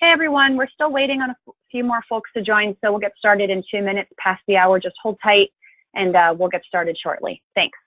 Hey everyone, we're still waiting on a few more folks to join, so we'll get started in 2 minutes past the hour. Just hold tight and we'll get started shortly. Thanks.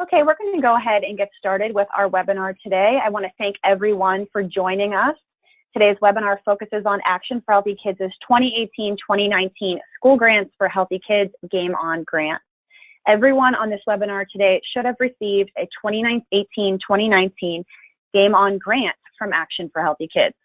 Okay, we're going to go ahead and get started with our webinar today. I want to thank everyone for joining us. Today's webinar focuses on Action for Healthy Kids' 2018-2019 School Grants for Healthy Kids Game On grant. Everyone on this webinar today should have received a 2018-2019 Game On grant from Action for Healthy Kids.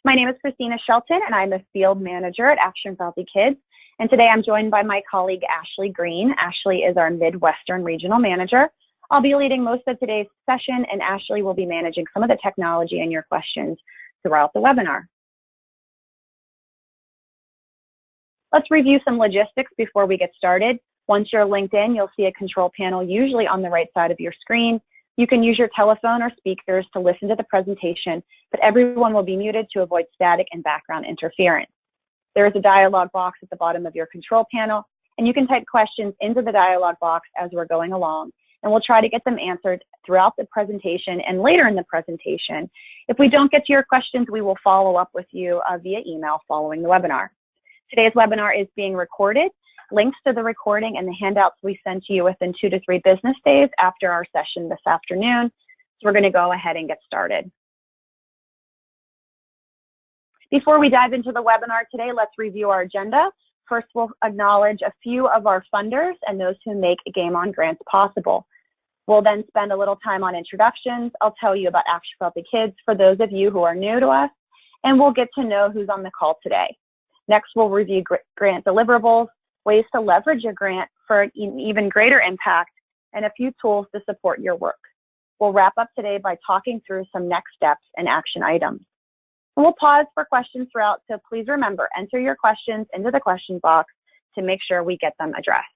My name is Christina Shelton, and I'm a field manager at Action for Healthy Kids. And today I'm joined by my colleague, Ashley Green. Ashley is our Midwestern Regional Manager. I'll be leading most of today's session, and Ashley will be managing some of the technology and your questions throughout the webinar. Let's review some logistics before we get started. Once you're linked in, you'll see a control panel usually on the right side of your screen. You can use your telephone or speakers to listen to the presentation, but everyone will be muted to avoid static and background interference. There is a dialog box at the bottom of your control panel, and you can type questions into the dialog box as we're going along, and we'll try to get them answered throughout the presentation and later in the presentation. If we don't get to your questions, we will follow up with you via email following the webinar. Today's webinar is being recorded. Links to the recording and the handouts we send to you within 2 to 3 business days after our session this afternoon. So we're going to go ahead and get started. Before we dive into the webinar today, let's review our agenda. First, we'll acknowledge a few of our funders and those who make Game On grants possible. We'll then spend a little time on introductions. I'll tell you about Action for Healthy Kids for those of you who are new to us, and we'll get to know who's on the call today. Next, we'll review grant deliverables, ways to leverage your grant for an even greater impact, and a few tools to support your work. We'll wrap up today by talking through some next steps and action items. And we'll pause for questions throughout, so please remember, enter your questions into the question box to make sure we get them addressed.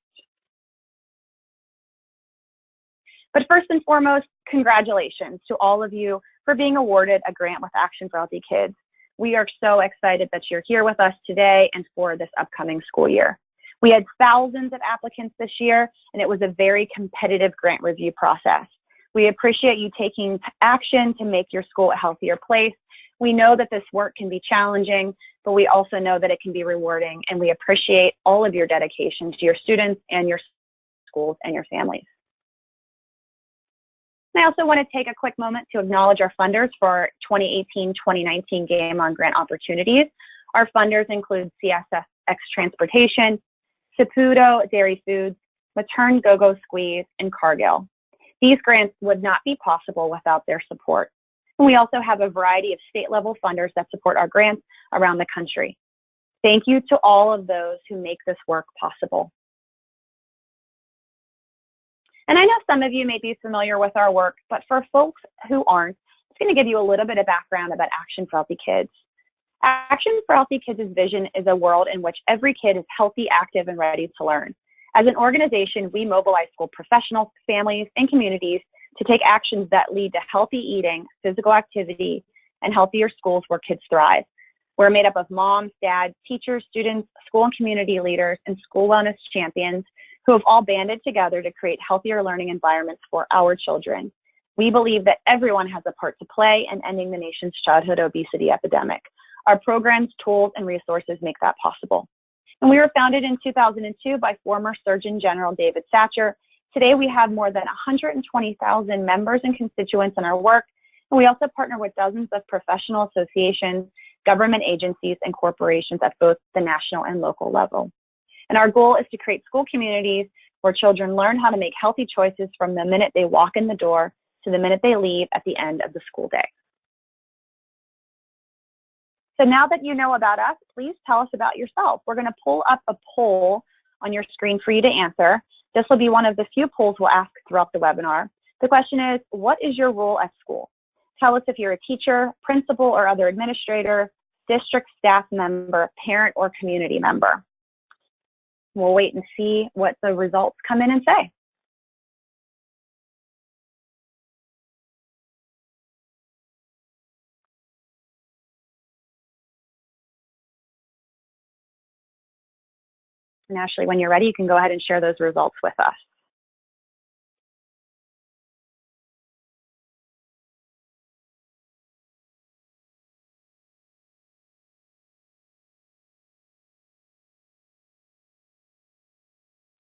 But first and foremost, congratulations to all of you for being awarded a grant with Action for Healthy Kids. We are so excited that you're here with us today and for this upcoming school year. We had thousands of applicants this year, and it was a very competitive grant review process. We appreciate you taking action to make your school a healthier place. We know that this work can be challenging, but we also know that it can be rewarding, and we appreciate all of your dedication to your students and your schools and your families. I also want to take a quick moment to acknowledge our funders for our 2018-2019 Game On grant opportunities. Our funders include CSX Transportation, Saputo Dairy Foods, Matern Go-Go Squeeze, and Cargill. These grants would not be possible without their support. And we also have a variety of state-level funders that support our grants around the country. Thank you to all of those who make this work possible. And I know some of you may be familiar with our work, but for folks who aren't, it's going to give you a little bit of background about Action for Healthy Kids. Action for Healthy Kids' vision is a world in which every kid is healthy, active, and ready to learn. As an organization, we mobilize school professionals, families, and communities to take actions that lead to healthy eating, physical activity, and healthier schools where kids thrive. We're made up of moms, dads, teachers, students, school and community leaders, and school wellness champions who have all banded together to create healthier learning environments for our children. We believe that everyone has a part to play in ending the nation's childhood obesity epidemic. Our programs, tools, and resources make that possible. And we were founded in 2002 by former Surgeon General David Satcher. Today, we have more than 120,000 members and constituents in our work, and we also partner with dozens of professional associations government agencies, and corporations at both the national and local level. And our goal is to create school communities where children learn how to make healthy choices from the minute they walk in the door to the minute they leave at the end of the school day. So now that you know about us, please tell us about yourself. We're going to pull up a poll on your screen for you to answer. This will be one of the few polls we'll ask throughout the webinar. The question is, what is your role at school? Tell us if you're a teacher, principal, or other administrator, district staff member, parent, or community member. We'll wait and see what the results come in and say. And Ashley, when you're ready, you can go ahead and share those results with us.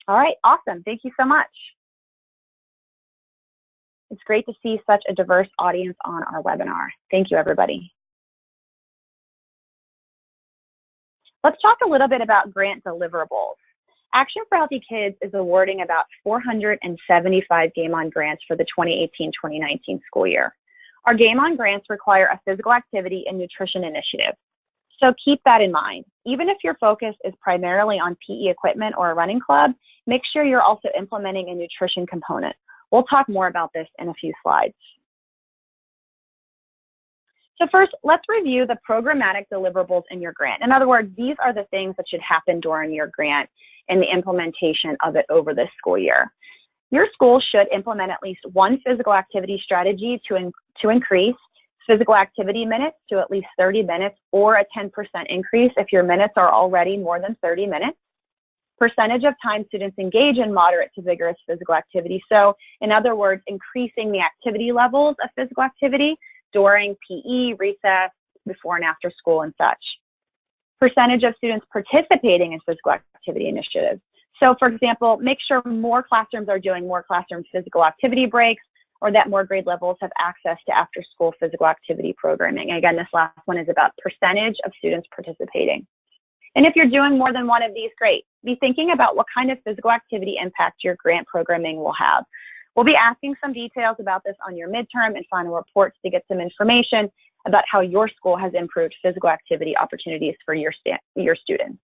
All right, awesome. Thank you so much. It's great to see such a diverse audience on our webinar. Thank you, everybody. Let's talk a little bit about grant deliverables. Action for Healthy Kids is awarding about 475 Game On grants for the 2018-2019 school year. Our Game On grants require a physical activity and nutrition initiative. So keep that in mind. Even if your focus is primarily on PE equipment or a running club, make sure you're also implementing a nutrition component. We'll talk more about this in a few slides. So first, let's review the programmatic deliverables in your grant. In other words, these are the things that should happen during your grant and the implementation of it over this school year. Your school should implement at least one physical activity strategy to increase physical activity minutes to at least 30 minutes or a 10% increase if your minutes are already more than 30 minutes. Percentage of time students engage in moderate to vigorous physical activity. So in other words, increasing the activity levels of physical activity during PE, recess, before and after school and such. Percentage of students participating in physical activity initiatives. So for example, make sure more classrooms are doing more classroom physical activity breaks, or that more grade levels have access to after-school physical activity programming. And again, this last one is about percentage of students participating. And if you're doing more than one of these, great. Be thinking about what kind of physical activity impact your grant programming will have. We'll be asking some details about this on your midterm and final reports to get some information about how your school has improved physical activity opportunities for your students.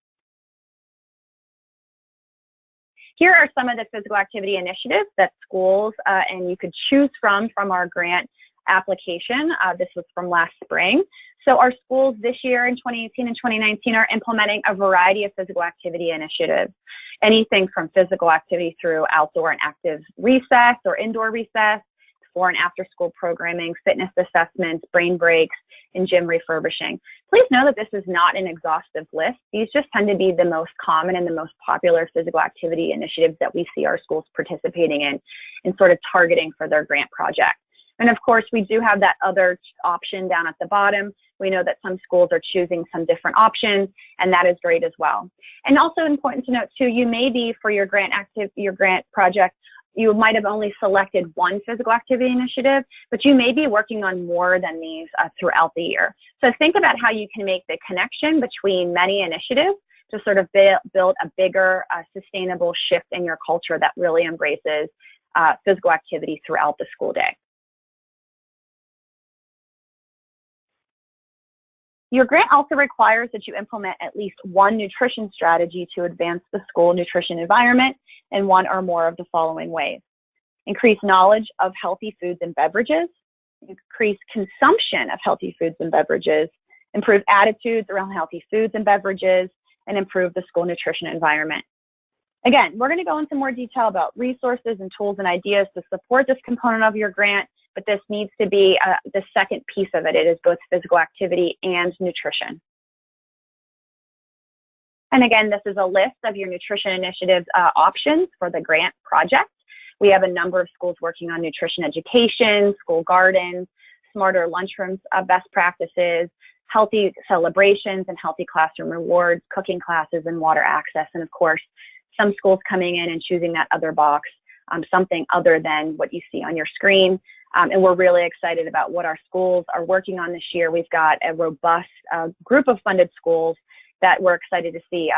Here are some of the physical activity initiatives that schools and you could choose from our grant application. This was from last spring. So our schools this year in 2018 and 2019 are implementing a variety of physical activity initiatives. Anything from physical activity through outdoor and active recess or indoor recess, before and after school programming, fitness assessments, brain breaks, and gym refurbishing. Please know that this is not an exhaustive list. These just tend to be the most common and the most popular physical activity initiatives that we see our schools participating in and sort of targeting for their grant project. And of course, we do have that other option down at the bottom. We know that some schools are choosing some different options, and that is great as well. And also important to note too, you may be for your grant project, you might have only selected one physical activity initiative, but you may be working on more than these throughout the year. So think about how you can make the connection between many initiatives to sort of build a bigger, sustainable shift in your culture that really embraces physical activity throughout the school day. Your grant also requires that you implement at least one nutrition strategy to advance the school nutrition environment in one or more of the following ways. Increase knowledge of healthy foods and beverages, increase consumption of healthy foods and beverages, improve attitudes around healthy foods and beverages, and improve the school nutrition environment. Again, we're going to go into more detail about resources and tools and ideas to support this component of your grant, but this needs to be the second piece of it. It is both physical activity and nutrition. And again, this is a list of your nutrition initiatives options for the grant project. We have a number of schools working on nutrition education, school gardens, smarter lunchrooms best practices, healthy celebrations and healthy classroom rewards, cooking classes, and water access. And of course, some schools coming in and choosing that other box, something other than what you see on your screen, And we're really excited about what our schools are working on this year. We've got a robust group of funded schools that we're excited to see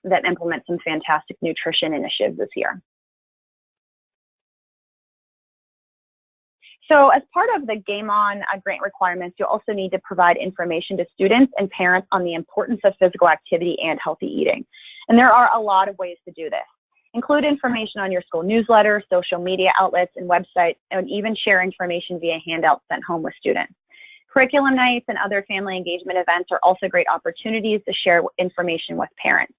that implement some fantastic nutrition initiatives this year. So as part of the Game On grant requirements, you'll also need to provide information to students and parents on the importance of physical activity and healthy eating. And there are a lot of ways to do this. Include information on your school newsletter, social media outlets, and websites, and even share information via handouts sent home with students. Curriculum nights and other family engagement events are also great opportunities to share information with parents.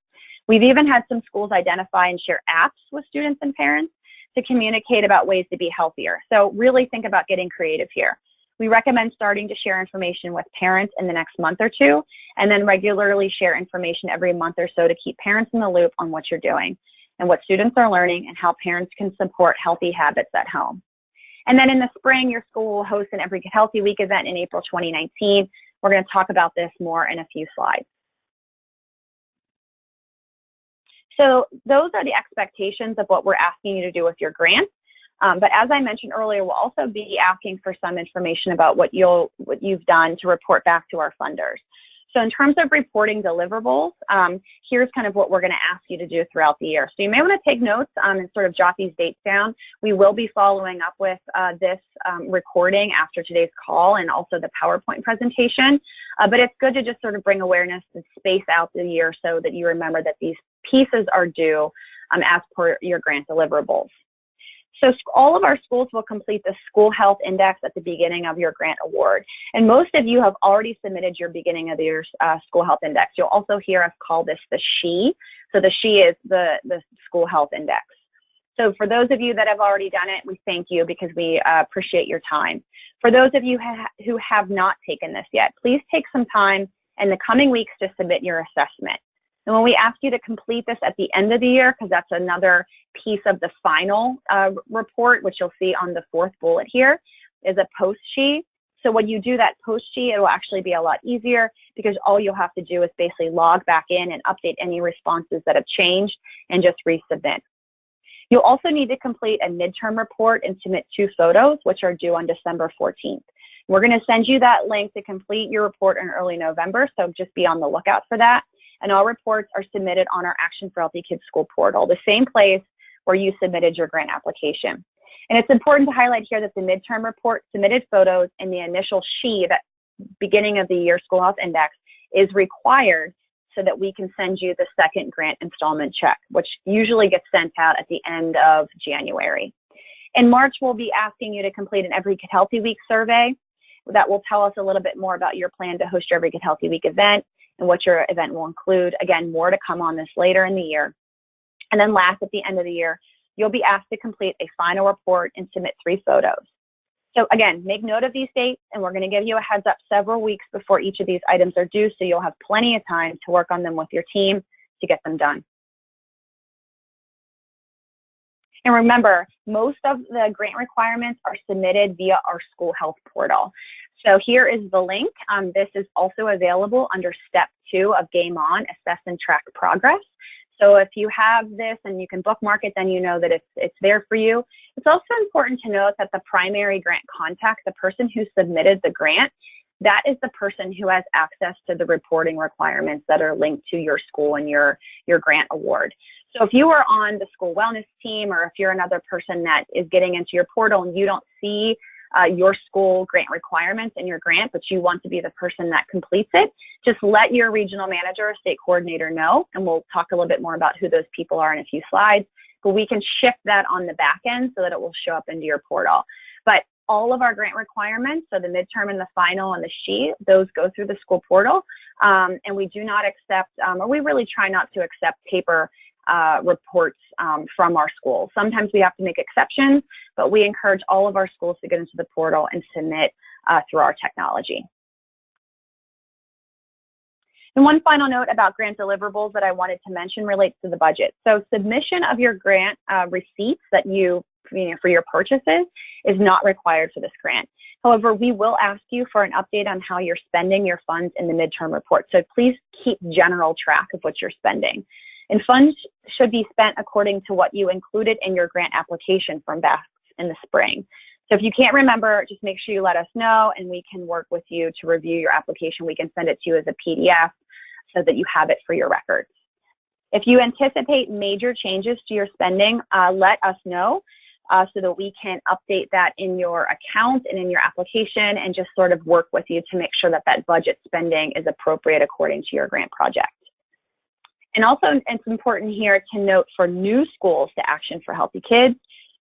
We've even had some schools identify and share apps with students and parents to communicate about ways to be healthier. So really think about getting creative here. We recommend starting to share information with parents in the next month or two, and then regularly share information every month or so to keep parents in the loop on what you're doing and what students are learning and how parents can support healthy habits at home. And then in the spring, your school will host an Every Kid Healthy Week event in April 2019. We're going to talk about this more in a few slides. So those are the expectations of what we're asking you to do with your grant. But as I mentioned earlier, we'll also be asking for some information about what you've done to report back to our funders. So in terms of reporting deliverables, here's kind of what we're going to ask you to do throughout the year. So you may want to take notes and sort of jot these dates down. We will be following up with this recording after today's call and also the PowerPoint presentation. But it's good to just sort of bring awareness and space out the year so that you remember that these pieces are due as per your grant deliverables. So all of our schools will complete the School Health Index at the beginning of your grant award. And most of you have already submitted your beginning of the year School Health Index. You'll also hear us call this the SHE. So the SHE is the School Health Index. So for those of you that have already done it, we thank you because we appreciate your time. For those of you who have not taken this yet, please take some time in the coming weeks to submit your assessment. And when we ask you to complete this at the end of the year, because that's another piece of the final report, which you'll see on the fourth bullet here, is a post sheet. So when you do that post sheet, it will actually be a lot easier because all you'll have to do is basically log back in and update any responses that have changed and just resubmit. You'll also need to complete a midterm report and submit 2 photos, which are due on December 14th. We're going to send you that link to complete your report in early November, so just be on the lookout for that. And all reports are submitted on our Action for Healthy Kids School portal, the same place where you submitted your grant application. And it's important to highlight here that the midterm report, submitted photos, and the initial SHE, that beginning of the year School Health Index, is required so that we can send you the second grant installment check, which usually gets sent out at the end of January. In March, we'll be asking you to complete an Every Kid Healthy Week survey. That will tell us a little bit more about your plan to host your Every Kid Healthy Week event and what your event will include. Again, more to come on this later in the year. And then last, at the end of the year, you'll be asked to complete a final report and submit 3 photos. So again, make note of these dates, and we're going to give you a heads up several weeks before each of these items are due, so you'll have plenty of time to work on them with your team to get them done. And remember, most of the grant requirements are submitted via our school health portal. So here is the link. This is also available under step 2 of Game On, Assess and Track Progress. So if you have this and you can bookmark it, then you know that it's there for you. It's also important to note that the primary grant contact, the person who submitted the grant, that is the person who has access to the reporting requirements that are linked to your school and your grant award. So if you are on the school wellness team, or if you're another person that is getting into your portal and you don't see your school grant requirements in your grant, but you want to be the person that completes it, just let your regional manager or state coordinator know, and we'll talk a little bit more about who those people are in a few slides, but we can shift that on the back end so that it will show up into your portal. But all of our grant requirements, so the midterm and the final and the sheet, those go through the school portal, and we do not accept, or we really try not to accept paper reports from our schools. Sometimes we have to make exceptions, but we encourage all of our schools to get into the portal and submit through our technology. And one final note about grant deliverables that I wanted to mention relates to the budget. So submission of your grant receipts that you know, for your purchases is not required for this grant. However, we will ask you for an update on how you're spending your funds in the midterm report. So please keep general track of what you're spending. And funds should be spent according to what you included in your grant application from back in the spring. So if you can't remember, just make sure you let us know and we can work with you to review your application. We can send it to you as a PDF so that you have it for your records. If you anticipate major changes to your spending, let us know so that we can update that in your account and in your application and just sort of work with you to make sure that that budget spending is appropriate according to your grant project. And also, it's important here to note for new schools to Action for Healthy Kids,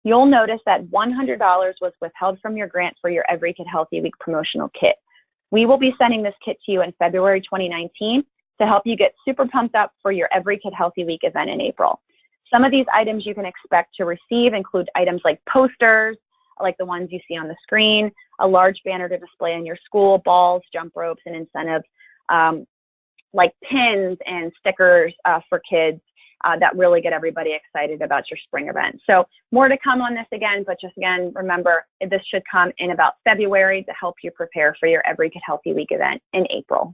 you'll notice that $100 was withheld from your grant for your Every Kid Healthy Week promotional kit. We will be sending this kit to you in February 2019 to help you get super pumped up for your Every Kid Healthy Week event in April. Some of these items you can expect to receive include items like posters, like the ones you see on the screen, a large banner to display in your school, balls, jump ropes, and incentives, like pins and stickers for kids that really get everybody excited about your spring event. So more to come on this again, but just again, remember, this should come in about February to help you prepare for your Every Kid Healthy Week event in April.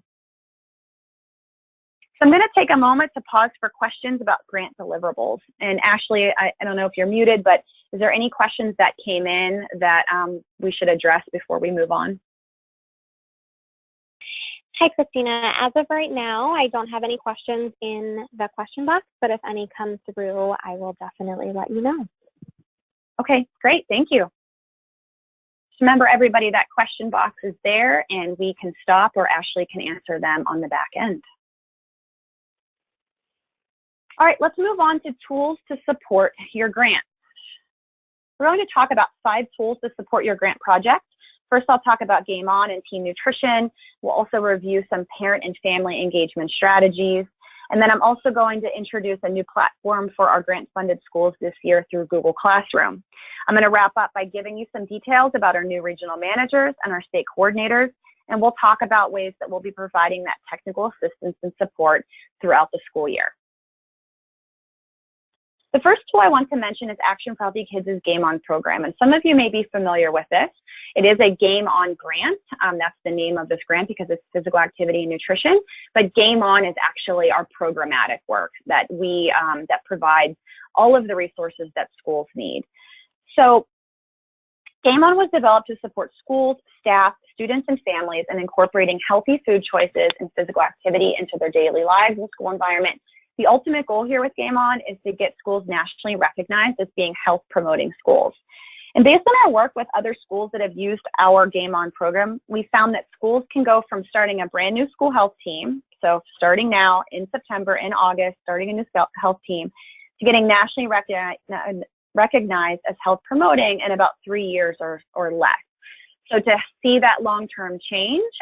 So I'm going to take a moment to pause for questions about grant deliverables. And Ashley, I don't know if you're muted, but is there any questions that came in that we should address before we move on? Hi, Christina. As of right now, I don't have any questions in the question box, but if any come through, I will definitely let you know. Okay, great. Thank you. Just remember, everybody, that question box is there, and we can stop or Ashley can answer them on the back end. All right, let's move on to tools to support your grant. We're going to talk about 5 tools to support your grant project. First, I'll talk about Game On and team nutrition. We'll also review some parent and family engagement strategies. And then I'm also going to introduce a new platform for our grant-funded schools this year through Google Classroom. I'm going to wrap up by giving you some details about our new regional managers and our state coordinators, and we'll talk about ways that we'll be providing that technical assistance and support throughout the school year. The first tool I want to mention is Action for Healthy Kids' Game On program, and some of you may be familiar with this. It is a Game On grant. That's the name of this grant because it's physical activity and nutrition, but Game On is actually our programmatic work that we that provides all of the resources that schools need. So Game On was developed to support schools, staff, students, and families in incorporating healthy food choices and physical activity into their daily lives and school environment. The ultimate goal here with Game On is to get schools nationally recognized as being health promoting schools. And based on our work with other schools that have used our Game On program, we found that schools can go from starting a brand new school health team, so starting now in September and August, starting a new health team, to getting nationally recognized as health promoting in about 3 years or less. So to see that long-term change,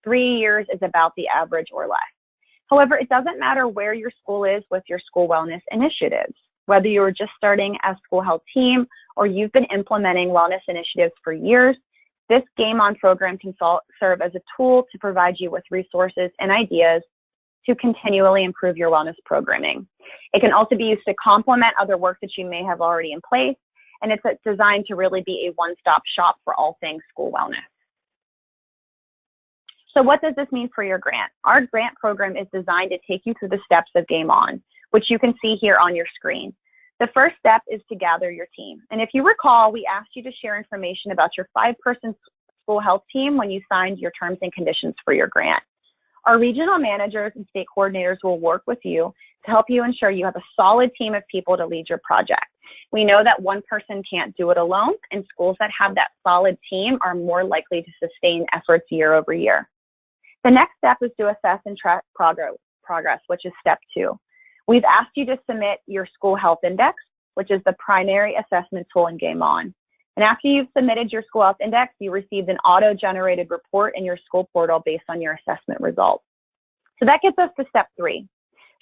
3 years is about the average or less. However, it doesn't matter where your school is with your school wellness initiatives. Whether you're just starting a school health team or you've been implementing wellness initiatives for years, this Game On program can serve as a tool to provide you with resources and ideas to continually improve your wellness programming. It can also be used to complement other work that you may have already in place, and it's designed to really be a one-stop shop for all things school wellness. So what does this mean for your grant? Our grant program is designed to take you through the steps of Game On, which you can see here on your screen. The first step is to gather your team. And if you recall, we asked you to share information about your 5-person school health team when you signed your terms and conditions for your grant. Our regional managers and state coordinators will work with you to help you ensure you have a solid team of people to lead your project. We know that one person can't do it alone, and schools that have that solid team are more likely to sustain efforts year over year. The next step is to assess and track progress, which is step 2. We've asked you to submit your school health index, which is the primary assessment tool in Game On. And after you've submitted your school health index, you received an auto-generated report in your school portal based on your assessment results. So that gets us to step 3.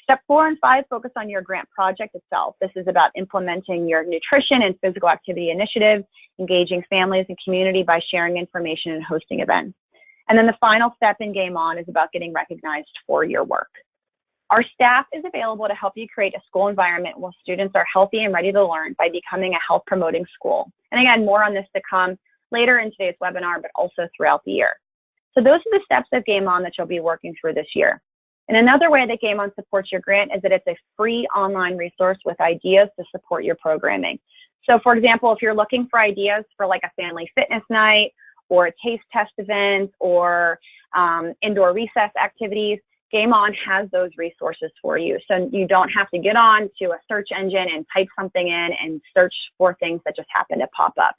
Step 4 and 5 focus on your grant project itself. This is about implementing your nutrition and physical activity initiatives, engaging families and community by sharing information and hosting events. And then the final step in Game On is about getting recognized for your work. Our staff is available to help you create a school environment where students are healthy and ready to learn by becoming a health promoting school. And again, more on this to come later in today's webinar, but also throughout the year. So those are the steps of Game On that you'll be working through this year. And another way that Game On supports your grant is that it's a free online resource with ideas to support your programming. So for example, if you're looking for ideas for like a family fitness night or a taste test event or indoor recess activities, Game On has those resources for you. So you don't have to get on to a search engine and type something in and search for things that just happen to pop up.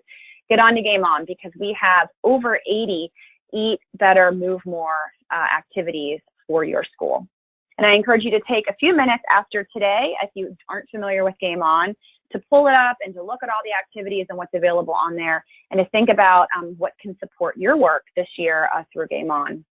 Get on to Game On because we have over 80 Eat Better, Move More activities for your school. And I encourage you to take a few minutes after today, if you aren't familiar with Game On, to pull it up and to look at all the activities and what's available on there, and to think about what can support your work this year through Game On.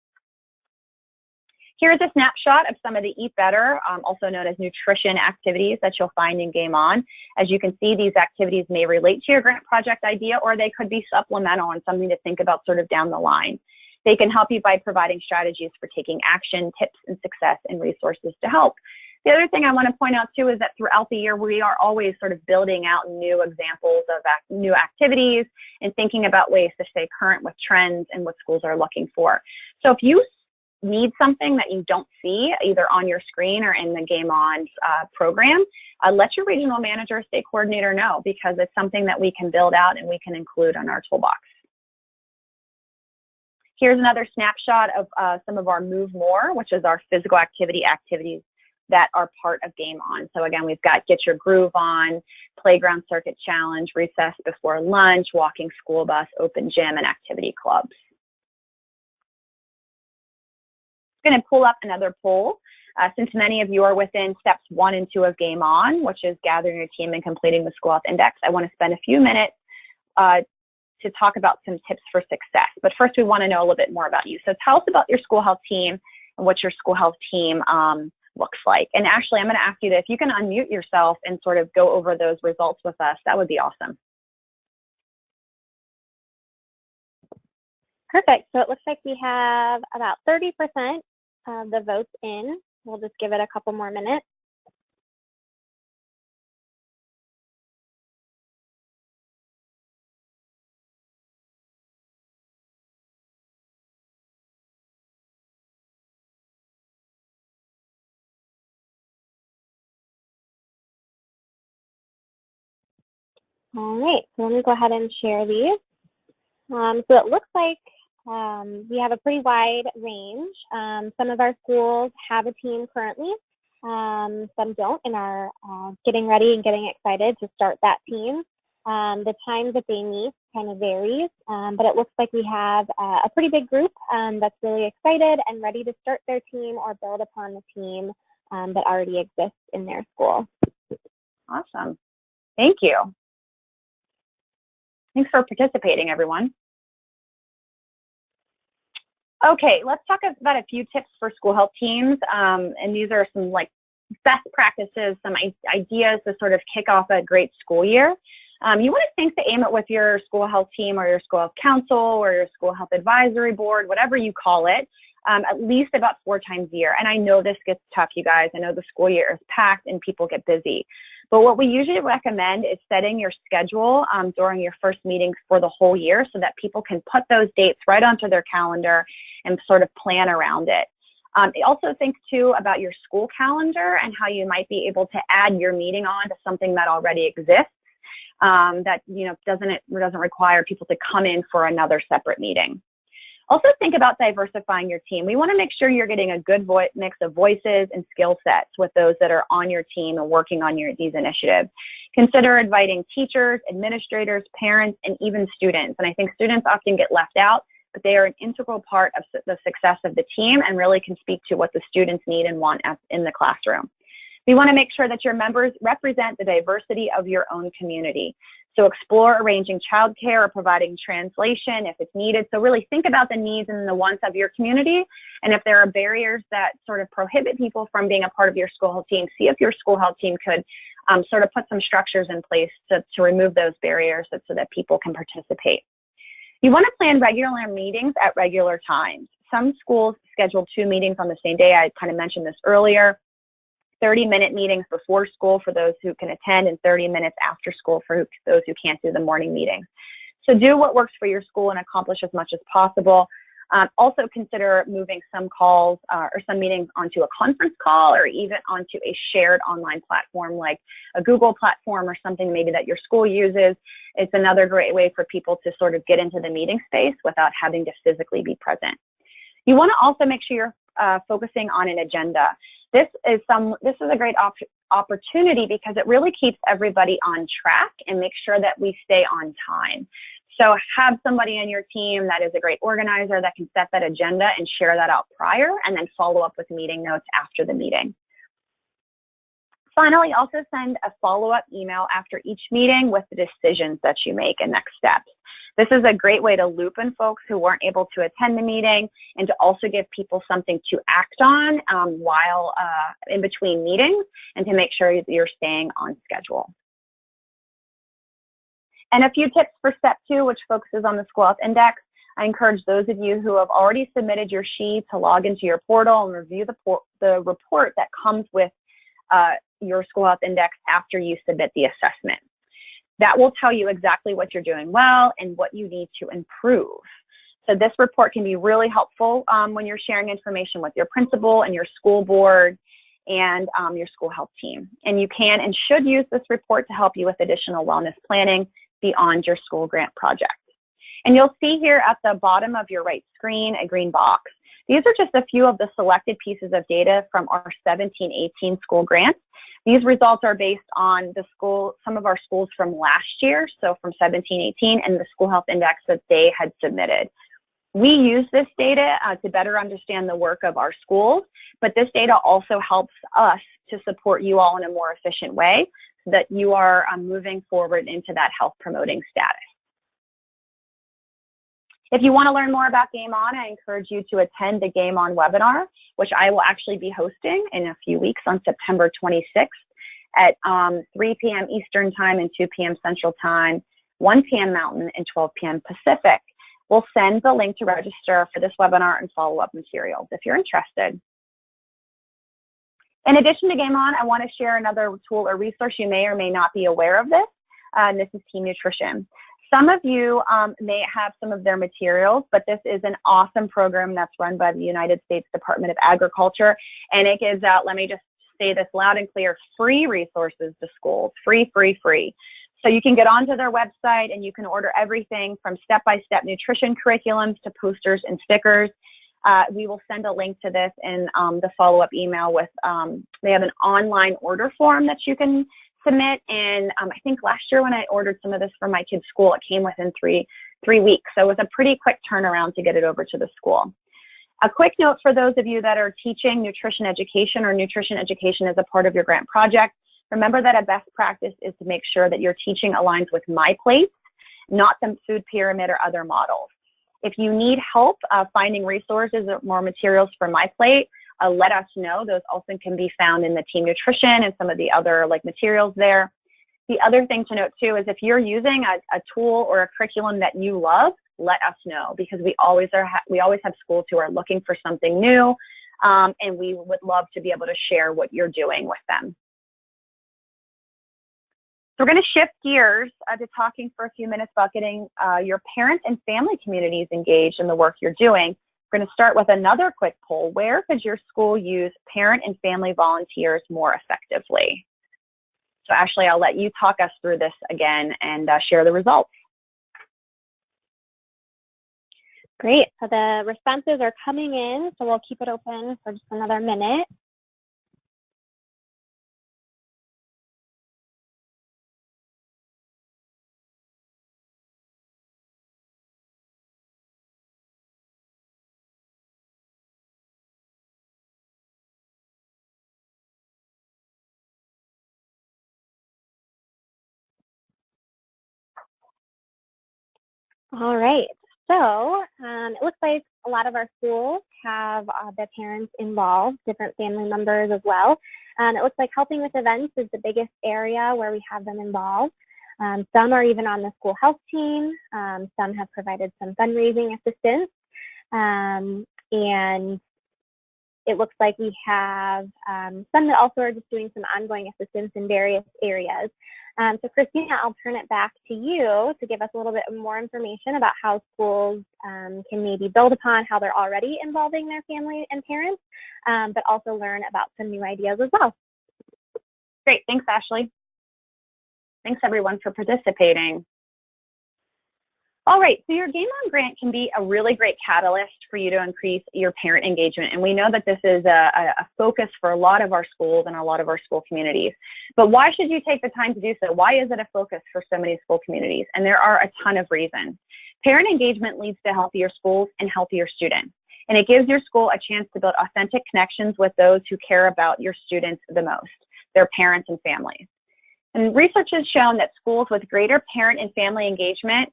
Here's a snapshot of some of the Eat Better, also known as nutrition activities that you'll find in Game On. As you can see, these activities may relate to your grant project idea, or they could be supplemental and something to think about sort of down the line. They can help you by providing strategies for taking action, tips and success, and resources to help. The other thing I want to point out too is that throughout the year, we are always sort of building out new examples of new activities and thinking about ways to stay current with trends and what schools are looking for. So if you need something that you don't see either on your screen or in the Game On program, let your regional manager or state coordinator know, because it's something that we can build out and we can include on our toolbox. Here's another snapshot of some of our Move More, which is our physical activities that are part of Game On. So again, we've got Get Your Groove On, Playground Circuit Challenge, Recess Before Lunch, Walking School Bus, Open Gym, and Activity Clubs. I'm going to pull up another poll. Since many of you are within steps 1 and 2 of Game On, which is gathering your team and completing the School Health Index, I want to spend a few minutes to talk about some tips for success. But first, we want to know a little bit more about you. So tell us about your school health team and what your school health team looks like. And Ashley, I'm going to ask you that if you can unmute yourself and sort of go over those results with us, that would be awesome. Perfect. So it looks like we have about 30% of the votes in. We'll just give it a couple more minutes. All right, so let me go ahead and share these. So it looks like we have a pretty wide range. Some of our schools have a team currently, some don't, and are getting ready and getting excited to start that team. The times that they meet kind of varies, but it looks like we have a pretty big group that's really excited and ready to start their team or build upon the team that already exists in their school. Awesome. Thank you. Thanks for participating, everyone. Okay, let's talk about a few tips for school health teams. And these are some like best practices, some ideas to sort of kick off a great school year. You want to think to aim it with your school health team or your school health council or your school health advisory board, whatever you call it, at least about 4 times a year. And I know this gets tough, you guys. I know the school year is packed and people get busy. But what we usually recommend is setting your schedule during your first meetings for the whole year so that people can put those dates right onto their calendar and sort of plan around it. Also think too about your school calendar and how you might be able to add your meeting on to something that already exists that doesn't require people to come in for another separate meeting. Also think about diversifying your team. We want to make sure you're getting a good mix of voices and skill sets with those that are on your team and working on these initiatives. Consider inviting teachers, administrators, parents, and even students. And I think students often get left out, but they are an integral part of the success of the team and really can speak to what the students need and want in the classroom. We want to make sure that your members represent the diversity of your own community. So explore arranging childcare or providing translation if it's needed. So really think about the needs and the wants of your community. And if there are barriers that sort of prohibit people from being a part of your school health team, see if your school health team could sort of put some structures in place to remove those barriers so that people can participate. You want to plan regular meetings at regular times. Some schools schedule 2 meetings on the same day. I kind of mentioned this earlier. 30-minute meetings before school for those who can attend and 30 minutes after school for those who can't do the morning meetings. So do what works for your school and accomplish as much as possible. Also consider moving some calls or some meetings onto a conference call or even onto a shared online platform like a Google platform or something maybe that your school uses. It's another great way for people to sort of get into the meeting space without having to physically be present. You want to also make sure you're focusing on an agenda. This is a great opportunity because it really keeps everybody on track and makes sure that we stay on time. So have somebody on your team that is a great organizer that can set that agenda and share that out prior and then follow up with meeting notes after the meeting. Finally, also send a follow-up email after each meeting with the decisions that you make and next steps. This is a great way to loop in folks who weren't able to attend the meeting and to also give people something to act on while in between meetings and to make sure that you're staying on schedule. And a few tips for step 2, which focuses on the School Health Index. I encourage those of you who have already submitted your sheet to log into your portal and review the report that comes with your School Health Index after you submit the assessment. That will tell you exactly what you're doing well and what you need to improve. So this report can be really helpful when you're sharing information with your principal and your school board and your school health team. And you can and should use this report to help you with additional wellness planning beyond your school grant project. And you'll see here at the bottom of your right screen a green box. These are just a few of the selected pieces of data from our 17-18 school grants. These results are based on some of our schools from last year, so from 17-18, and the School Health Index that they had submitted. We use this data to better understand the work of our schools, but this data also helps us to support you all in a more efficient way so that you are moving forward into that health promoting status. If you want to learn more about Game On, I encourage you to attend the Game On webinar, which I will actually be hosting in a few weeks on September 26th at 3 p.m. Eastern Time and 2 p.m. Central Time, 1 p.m. Mountain, and 12 p.m. Pacific. We'll send the link to register for this webinar and follow-up materials if you're interested. In addition to Game On, I want to share another tool or resource. You may or may not be aware of this, and this is Team Nutrition. Some of you may have some of their materials, but this is an awesome program that's run by the United States Department of Agriculture, and it gives out, let me just say this loud and clear, free resources to schools, free. So you can get onto their website and you can order everything from step-by-step nutrition curriculums to posters and stickers. We will send a link to this in the follow-up email with, they have an online order form that you can submit. And I think last year when I ordered some of this for my kids' school, it came within three weeks. So it was a pretty quick turnaround to get it over to the school. A quick note for those of you that are teaching nutrition education or nutrition education as a part of your grant project, remember that a best practice is to make sure that your teaching aligns with My Plate, not the food pyramid or other models. If you need help finding resources or more materials for My Plate, let us know. Those also can be found in the Team Nutrition and some of the other materials there. The other thing to note too is if you're using a tool or a curriculum that you love, let us know, because we always have schools who are looking for something new, and we would love to be able to share what you're doing with them. So we're going to shift gears to talking for a few minutes about getting your parent and family communities engaged in the work you're doing. We're going to start with another quick poll. Where could your school use parent and family volunteers more effectively? So Ashley, I'll let you talk us through this again and share the results. Great. So the responses are coming in, so we'll keep it open for just another minute. All right. So it looks like a lot of our schools have their parents involved, different family members as well. It looks like helping with events is the biggest area where we have them involved. Some are even on the school health team. Some have provided some fundraising assistance. And it looks like we have some that also are just doing some ongoing assistance in various areas. So Christina, I'll turn it back to you to give us a little bit more information about how schools can maybe build upon how they're already involving their family and parents, but also learn about some new ideas as well. Great, thanks, Ashley. Thanks everyone for participating. All right, so your Game On grant can be a really great catalyst for you to increase your parent engagement. And we know that this is a focus for a lot of our schools and a lot of our school communities. But why should you take the time to do so? Why is it a focus for so many school communities? And there are a ton of reasons. Parent engagement leads to healthier schools and healthier students. And it gives your school a chance to build authentic connections with those who care about your students the most, their parents and families. And research has shown that schools with greater parent and family engagement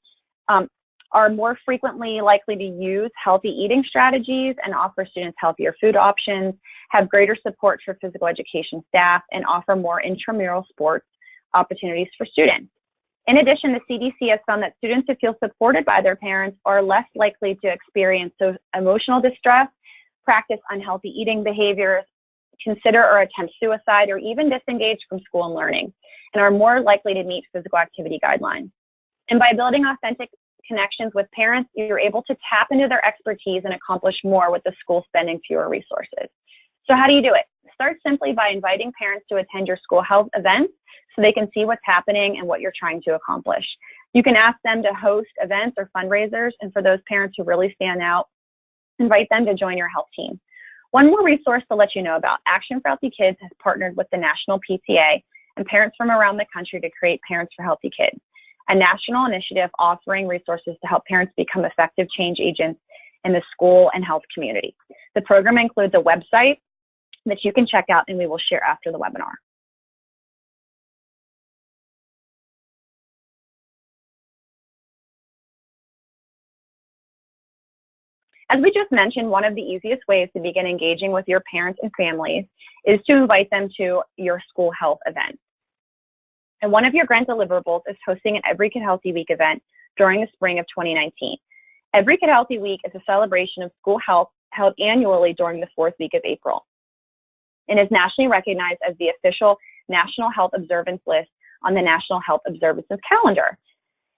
are more frequently likely to use healthy eating strategies and offer students healthier food options, have greater support for physical education staff, and offer more intramural sports opportunities for students. In addition, the CDC has found that students who feel supported by their parents are less likely to experience emotional distress, practice unhealthy eating behaviors, consider or attempt suicide, or even disengage from school and learning, and are more likely to meet physical activity guidelines. And by building authentic connections with parents, you're able to tap into their expertise and accomplish more with the school spending fewer resources. So how do you do it? Start simply by inviting parents to attend your school health events so they can see what's happening and what you're trying to accomplish. You can ask them to host events or fundraisers, and for those parents who really stand out, invite them to join your health team. One more resource to let you know about: Action for Healthy Kids has partnered with the National PTA and parents from around the country to create Parents for Healthy Kids, a national initiative offering resources to help parents become effective change agents in the school and health community. The program includes a website that you can check out, and we will share after the webinar. As we just mentioned, one of the easiest ways to begin engaging with your parents and families is to invite them to your school health event. And one of your grant deliverables is hosting an Every Kid Healthy Week event during the spring of 2019. Every Kid Healthy Week is a celebration of school health held annually during the 4th week of April, and is nationally recognized as the official National Health Observance list on the National Health Observances calendar.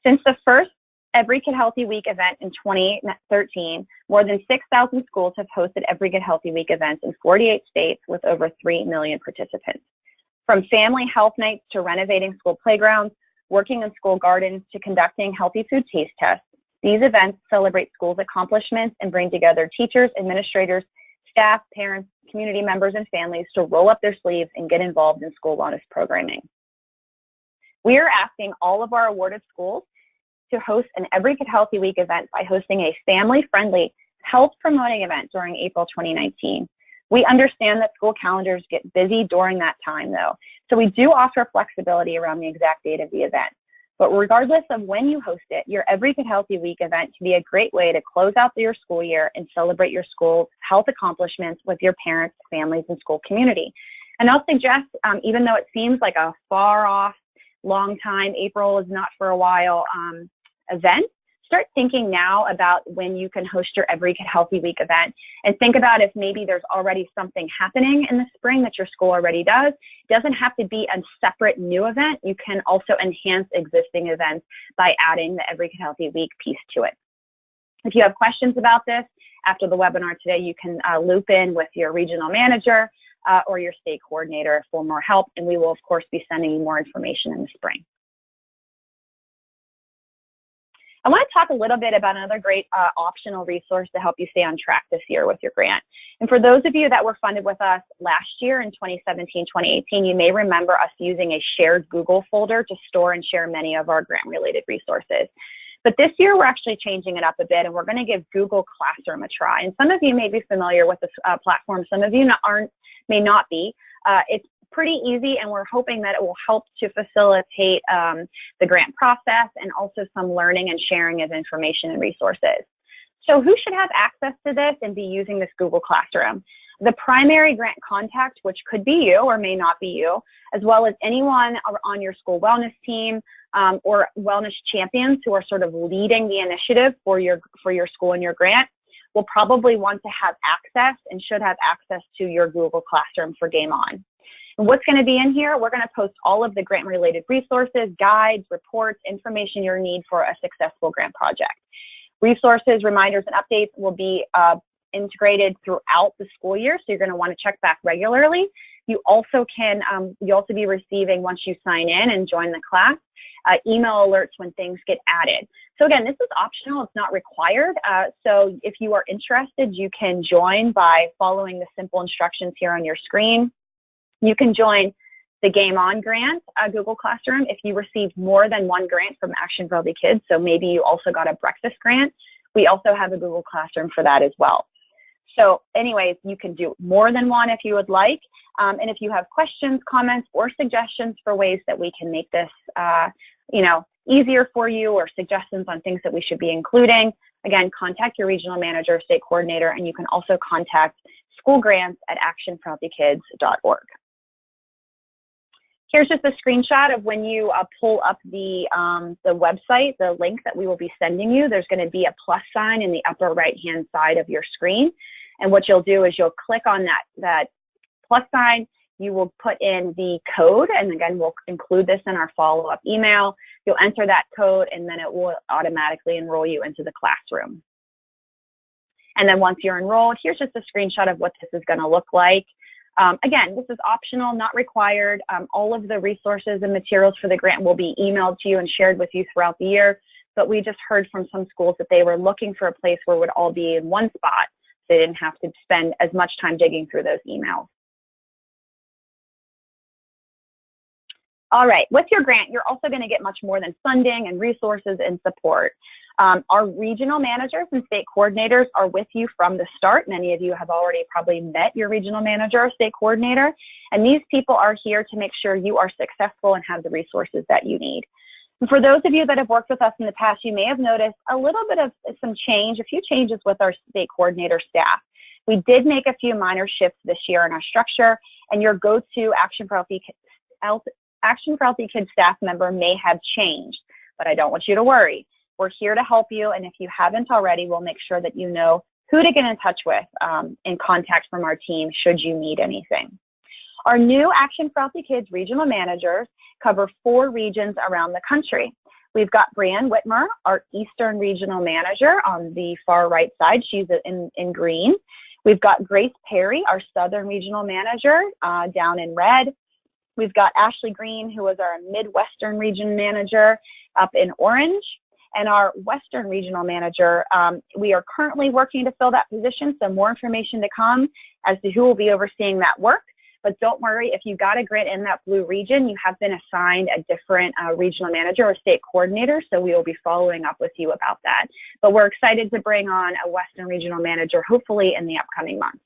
Since the first Every Kid Healthy Week event in 2013, more than 6,000 schools have hosted Every Kid Healthy Week events in 48 states with over 3 million participants. From family health nights to renovating school playgrounds, working in school gardens to conducting healthy food taste tests, these events celebrate schools' accomplishments and bring together teachers, administrators, staff, parents, community members, and families to roll up their sleeves and get involved in school wellness programming. We are asking all of our awarded schools to host an Every Kid Healthy Week event by hosting a family-friendly health-promoting event during April 2019. We understand that school calendars get busy during that time, though, so we do offer flexibility around the exact date of the event. But regardless of when you host it, your Every Kid Healthy Week event can be a great way to close out your school year and celebrate your school's health accomplishments with your parents, families, and school community. And I'll suggest, even though it seems like a far-off, long time, April is not for a while, event, start thinking now about when you can host your Every Kid Healthy Week event, and think about if maybe there's already something happening in the spring that your school already does. It doesn't have to be a separate new event. You can also enhance existing events by adding the Every Kid Healthy Week piece to it. If you have questions about this after the webinar today, you can loop in with your regional manager or your state coordinator for more help, and we will, of course, be sending you more information in the spring. I want to talk a little bit about another great optional resource to help you stay on track this year with your grant. And for those of you that were funded with us last year in 2017, 2018, you may remember us using a shared Google folder to store and share many of our grant-related resources. But this year, we're actually changing it up a bit, and we're going to give Google Classroom a try. And some of you may be familiar with this platform. Some of you may not be. It's pretty easy, and we're hoping that it will help to facilitate the grant process and also some learning and sharing of information and resources. So who should have access to this and be using this Google Classroom? The primary grant contact, which could be you or may not be you, as well as anyone on your school wellness team or wellness champions who are sort of leading the initiative for your school and your grant, will probably want to have access and should have access to your Google Classroom for Game On. And what's going to be in here? We're going to post all of the grant-related resources, guides, reports, information you need for a successful grant project. Resources, reminders, and updates will be integrated throughout the school year, so you're going to want to check back regularly. You also can, you'll also be receiving, once you sign in and join the class, email alerts when things get added. So again, this is optional, it's not required. So if you are interested, you can join by following the simple instructions here on your screen. You can join the Game On grant, Google Classroom, if you received more than one grant from Action for Healthy Kids. So maybe you also got a breakfast grant. We also have a Google Classroom for that as well. So anyways, you can do more than one if you would like. And if you have questions, comments, or suggestions for ways that we can make this, easier for you, or suggestions on things that we should be including, again, contact your regional manager or state coordinator, and you can also contact School Grants at actionforhealthykids.org. Here's just a screenshot of when you pull up the website, the link that we will be sending you. There's going to be a plus sign in the upper right-hand side of your screen. And what you'll do is you'll click on that plus sign. You will put in the code, and again, we'll include this in our follow-up email. You'll enter that code, and then it will automatically enroll you into the classroom. And then once you're enrolled, here's just a screenshot of what this is going to look like. Again, this is optional, not required. All of the resources and materials for the grant will be emailed to you and shared with you throughout the year. But we just heard from some schools that they were looking for a place where it would all be in one spot. So they didn't have to spend as much time digging through those emails. All right, with your grant, you're also going to get much more than funding and resources and support. Our regional managers and state coordinators are with you from the start. Many of you have already probably met your regional manager or state coordinator, and these people are here to make sure you are successful and have the resources that you need. And for those of you that have worked with us in the past, you may have noticed a little bit of a few changes with our state coordinator staff. We did make a few minor shifts this year in our structure, and your go-to Action for Healthy Kids staff member may have changed, but I don't want you to worry. We're here to help you, and if you haven't already, we'll make sure that you know who to get in touch with in contact from our team should you need anything. Our new Action for Healthy Kids regional managers cover 4 regions around the country. We've got Brianne Whitmer, our Eastern Regional Manager on the far right side. She's in green. We've got Grace Perry, our Southern Regional Manager, down in red. We've got Ashley Green, who is our Midwestern Region Manager, up in orange. And our Western Regional Manager, we are currently working to fill that position, so more information to come as to who will be overseeing that work. But don't worry, if you got a grant in that blue region, you have been assigned a different regional manager or state coordinator, so we will be following up with you about that. But we're excited to bring on a Western Regional Manager, hopefully in the upcoming months.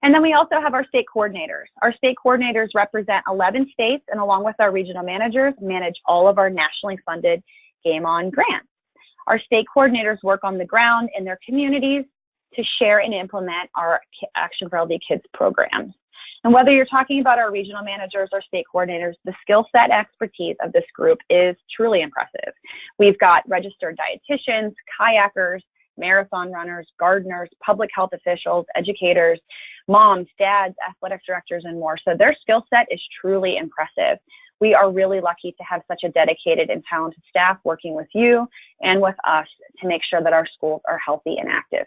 And then we also have our state coordinators. Our state coordinators represent 11 states, and along with our regional managers, manage all of our nationally funded Game On grants. Our state coordinators work on the ground in their communities to share and implement our Action for Healthy Kids programs. And whether you're talking about our regional managers or state coordinators, the skill set expertise of this group is truly impressive. We've got registered dietitians, kayakers, marathon runners, gardeners, public health officials, educators, moms, dads, athletic directors, and more. So their skill set is truly impressive. We are really lucky to have such a dedicated and talented staff working with you and with us to make sure that our schools are healthy and active.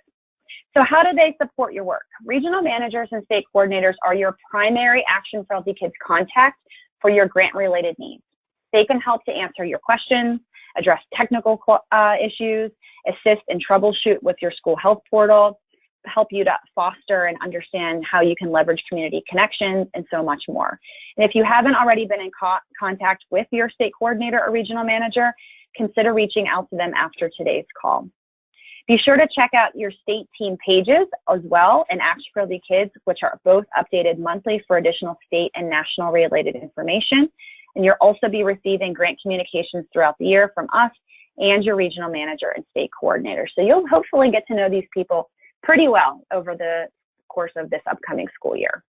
So how do they support your work? Regional managers and state coordinators are your primary Action for Healthy Kids contact for your grant-related needs. They can help to answer your questions, address technical issues, assist and troubleshoot with your school health portal, help you to foster and understand how you can leverage community connections, and so much more. And if you haven't already been in contact with your state coordinator or regional manager, consider reaching out to them after today's call. Be sure to check out your state team pages as well and Action for Healthy Kids, which are both updated monthly for additional state and national related information. And you'll also be receiving grant communications throughout the year from us and your regional manager and state coordinator. So you'll hopefully get to know these people pretty well over the course of this upcoming school year.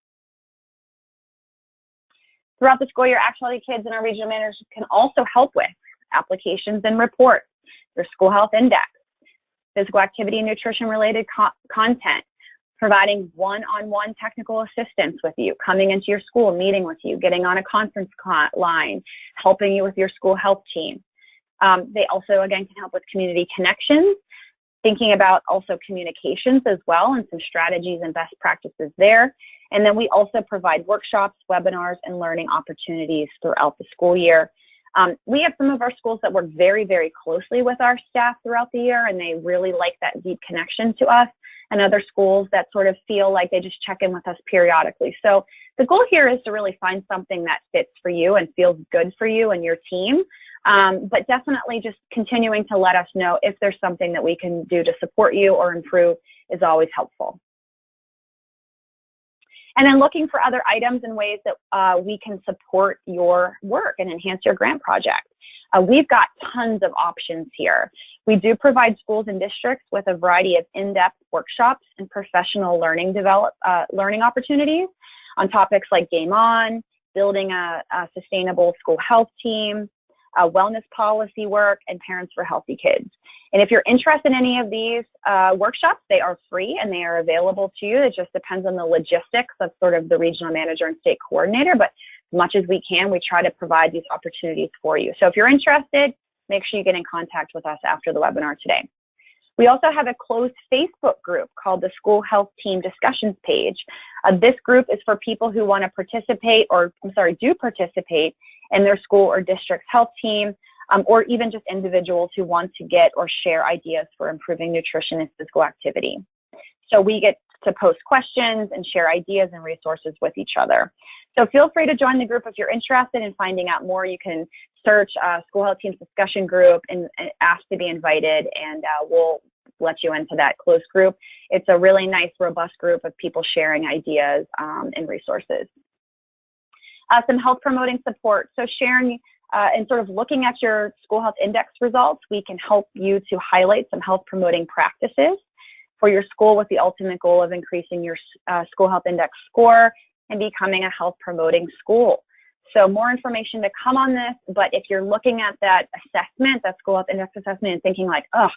Throughout the school year, Action for Healthy Kids and our regional managers can also help with applications and reports, their school health index, physical activity and nutrition related content, providing one-on-one technical assistance with you, coming into your school, meeting with you, getting on a conference line, helping you with your school health team. They also, again, can help with community connections, thinking about also communications as well, and some strategies and best practices there. And then we also provide workshops, webinars, and learning opportunities throughout the school year. We have some of our schools that work very, very closely with our staff throughout the year, and they really like that deep connection to us, and other schools that sort of feel like they just check in with us periodically. So the goal here is to really find something that fits for you and feels good for you and your team, but definitely just continuing to let us know if there's something that we can do to support you or improve is always helpful. And then looking for other items and ways that we can support your work and enhance your grant project. We've got tons of options here. We do provide schools and districts with a variety of in-depth workshops and professional learning opportunities on topics like Game On, building a sustainable school health team, wellness policy work, and Parents for Healthy Kids. And if you're interested in any of these workshops, they are free and they are available to you. It just depends on the logistics of sort of the regional manager and state coordinator, but as much as we can, we try to provide these opportunities for you. So if you're interested, make sure you get in contact with us after the webinar today. We also have a closed Facebook group called the School Health Team Discussions page. This group is for people who want to participate, or do participate in their school or district's health team, or even just individuals who want to get or share ideas for improving nutrition and physical activity. So we get to post questions and share ideas and resources with each other. So feel free to join the group if you're interested in finding out more. You can search School Health Teams Discussion Group and ask to be invited, and we'll let you into that closed group. It's a really nice, robust group of people sharing ideas and resources. Some health promoting support. So sharing and sort of looking at your school health index results, we can help you to highlight some health promoting practices for your school with the ultimate goal of increasing your school health index score and becoming a health promoting school. So more information to come on this, but if you're looking at that assessment, that school health index assessment, and thinking like, oh,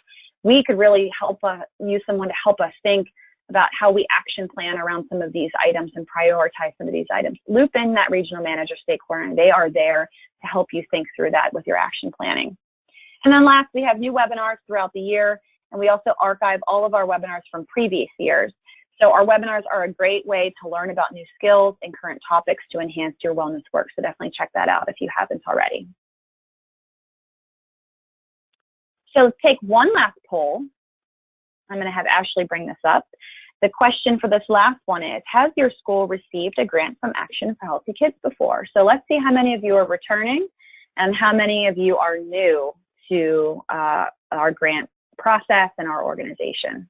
we could really help use someone to help us think about how we action plan around some of these items and prioritize some of these items, loop in that regional manager, state coordinator. They are there to help you think through that with your action planning. And then last, we have new webinars throughout the year, and we also archive all of our webinars from previous years. So our webinars are a great way to learn about new skills and current topics to enhance your wellness work. So definitely check that out if you haven't already. So let's take one last poll. I'm going to have Ashley bring this up. The question for this last one is, has your school received a grant from Action for Healthy Kids before? So let's see how many of you are returning and how many of you are new to our grant process and our organization.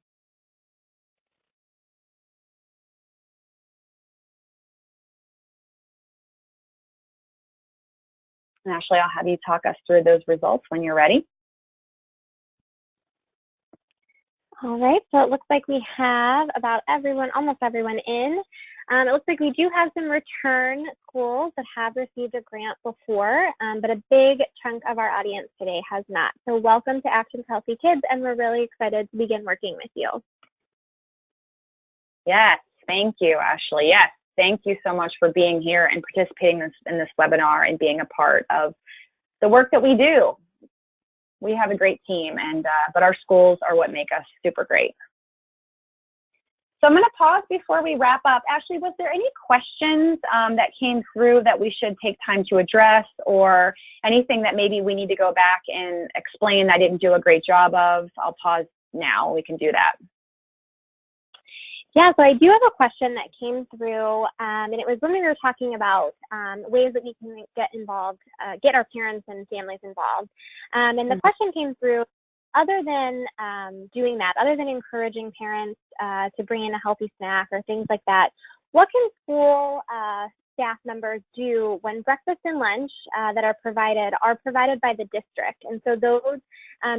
And Ashley, I'll have you talk us through those results when you're ready. All right, so it looks like we have about everyone, almost everyone in. It looks like we do have some return schools that have received a grant before, but a big chunk of our audience today has not. So welcome to Action for Healthy Kids, and we're really excited to begin working with you. Yes, thank you, Ashley. Yes, thank you so much for being here and participating in this webinar and being a part of the work that we do. We have a great team, but our schools are what make us super great. So I'm going to pause before we wrap up. Ashley, was there any questions that came through that we should take time to address, or anything that maybe we need to go back and explain I didn't do a great job of? I'll pause now. We can do that. Yeah, so I do have a question that came through, and it was when we were talking about ways that we can get involved, get our parents and families involved. And the question came through, other than doing that, other than encouraging parents to bring in a healthy snack or things like that, what can school staff members do when breakfast and lunch that are provided by the district? And so those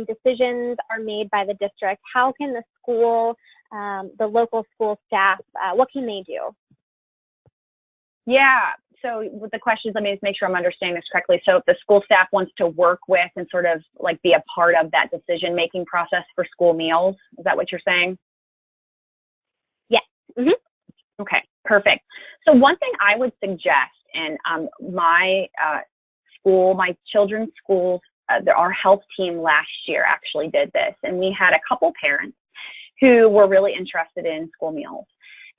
decisions are made by the district. How can the school, the local school staff, what can they do? Yeah, so with the questions, let me just make sure I'm understanding this correctly. So if the school staff wants to work with and sort of like be a part of that decision-making process for school meals, is that what you're saying? Yes, Mm-hmm. Okay, perfect. So one thing I would suggest, and my children's schools, our health team last year actually did this, and we had a couple parents who were really interested in school meals.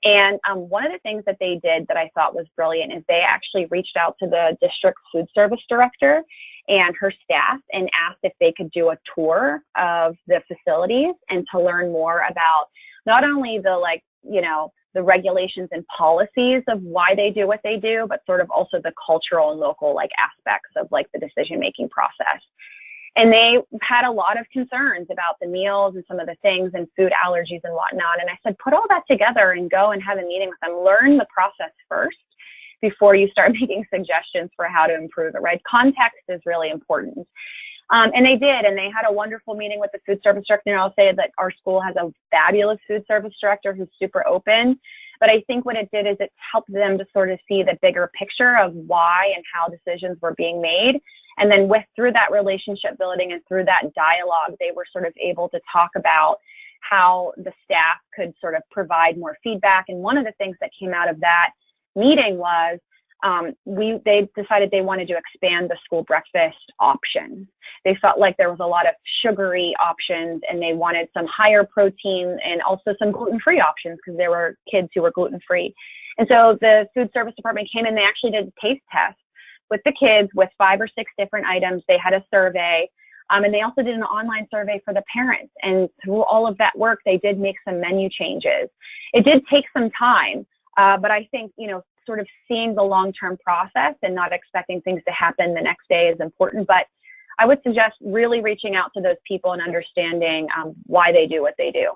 And one of the things that they did that I thought was brilliant is they actually reached out to the district food service director and her staff and asked if they could do a tour of the facilities and to learn more about not only the regulations and policies of why they do what they do, but sort of also the cultural and local aspects of the decision-making process. And they had a lot of concerns about the meals and some of the things and food allergies and whatnot. And I said, put all that together and go and have a meeting with them. Learn the process first before you start making suggestions for how to improve it, right? Context is really important. And they did, and they had a wonderful meeting with the food service director. And I'll say that our school has a fabulous food service director who's super open. But I think what it did is it helped them to sort of see the bigger picture of why and how decisions were being made. And then through that relationship building and through that dialogue, they were sort of able to talk about how the staff could sort of provide more feedback. And one of the things that came out of that meeting was they decided they wanted to expand the school breakfast option. They felt like there was a lot of sugary options and they wanted some higher protein and also some gluten-free options because there were kids who were gluten-free. And so the food service department came in, they actually did a taste test with the kids with 5 or 6 different items. They had a survey, and they also did an online survey for the parents. And through all of that work, they did make some menu changes. It did take some time, but I think, sort of seeing the long-term process and not expecting things to happen the next day is important. But I would suggest really reaching out to those people and understanding why they do what they do.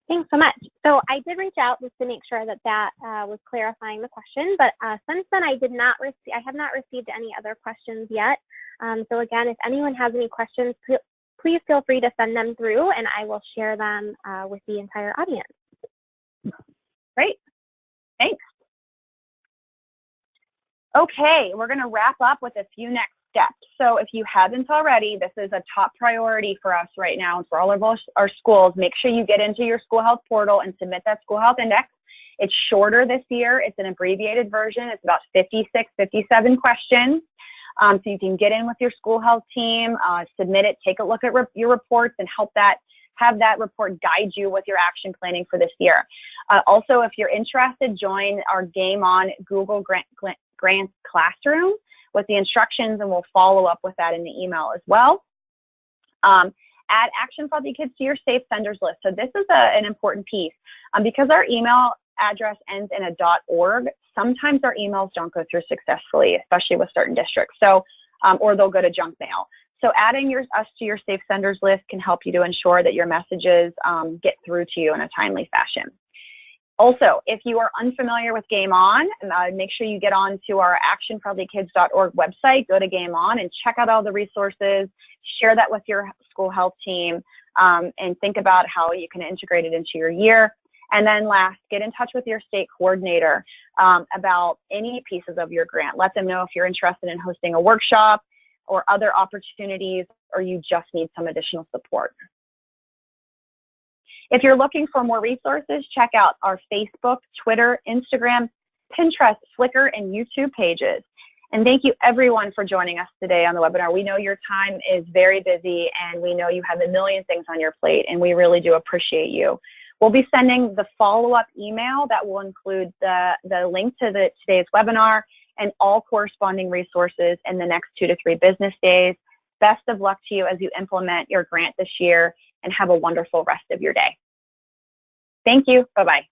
Thanks so much. So I did reach out just to make sure that was clarifying the question, but since then I have not received any other questions yet. So again, if anyone has any questions, please feel free to send them through and I will share them with the entire audience. Great, thanks. Okay, we're gonna wrap up with a few next steps. So if you haven't already, this is a top priority for us right now and for all of our schools. Make sure you get into your school health portal and submit that school health index. It's shorter this year. It's an abbreviated version. It's about 56, 57 questions. So you can get in with your school health team, submit it, take a look at your reports and have that report guide you with your action planning for this year. Also, if you're interested, join our Game On Google Grants Classroom with the instructions, and we'll follow up with that in the email as well. Add Action for Healthy Kids to your safe senders list. So this is an important piece. Because our email address ends in a .org, sometimes our emails don't go through successfully, especially with certain districts. So, or they'll go to junk mail. So adding us to your safe senders list can help you to ensure that your messages get through to you in a timely fashion. Also, if you are unfamiliar with Game On, make sure you get on to our actionforhealthykids.org website, go to Game On and check out all the resources, share that with your school health team, and think about how you can integrate it into your year. And then last, get in touch with your state coordinator about any pieces of your grant. Let them know if you're interested in hosting a workshop or other opportunities, or you just need some additional support. If you're looking for more resources, check out our Facebook, Twitter, Instagram, Pinterest, Flickr, and YouTube pages. And thank you everyone for joining us today on the webinar. We know your time is very busy and we know you have a million things on your plate and we really do appreciate you. We'll be sending the follow-up email that will include the link to today's webinar and all corresponding resources in the next 2 to 3 business days. Best of luck to you as you implement your grant this year and have a wonderful rest of your day. Thank you. Bye-bye.